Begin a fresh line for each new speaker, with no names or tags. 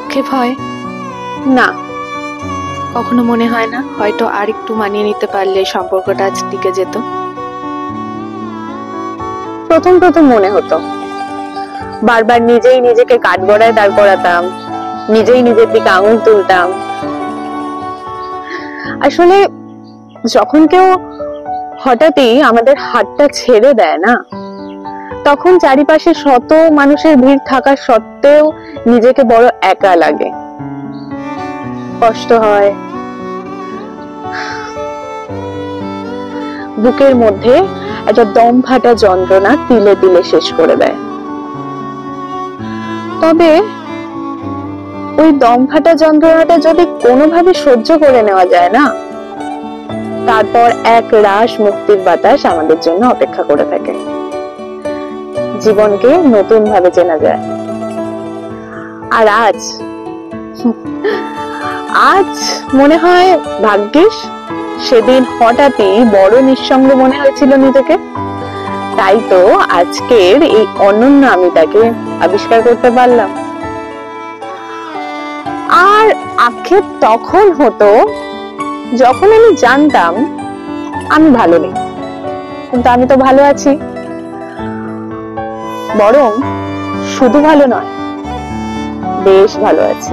আক্ষেপ হয়
না,
কখনো মনে হয় না হয়তো আর একটু মানিয়ে নিতে পারলে সম্পর্কটা আজ টিকে যেত?
প্রথম প্রথম মনে হতো, বারবার নিজেই নিজেকে কাঠগড়ায় দাঁড় করাতাম, নিজেই নিজের দিকে আঙুল তুলতাম। আসলে যখন কেউ হঠাৎই আমাদের হাতটা ছেড়ে দেয় না, তখন চারিপাশে শত মানুষের ভিড় থাকা সত্ত্বেও নিজেকে বড় একা লাগে, কষ্ট হয়, বুকের মধ্যে একটা দম ফাটা যন্ত্রণা তিলে তিলে শেষ করে দেয়। তবে ওই দম ফাটা যন্ত্রণাটা যদি কোনোভাবে সহ্য করে নেওয়া যায় না, তারপর এক রাশ মুক্তির বাতাস আমাদের জন্য অপেক্ষা করে থাকে। জীবনকে নতুন ভাবে চেনা যায়। আর আজ মনে হয় ভাগ্যিস সেদিন হঠাৎই বড় নিঃসঙ্গ মনে হয়েছিল নিজেকে, তাই তো আজকের এই অনন্য আমিটাকে আবিষ্কার করতে পারলাম। আর আক্ষেপ তখন হতো যখন আমি জানতাম আমি ভালো নেই, কিন্তু আমি তো ভালো আছি। বরং শুধু ভালো নয়, বেশ ভালো আছি।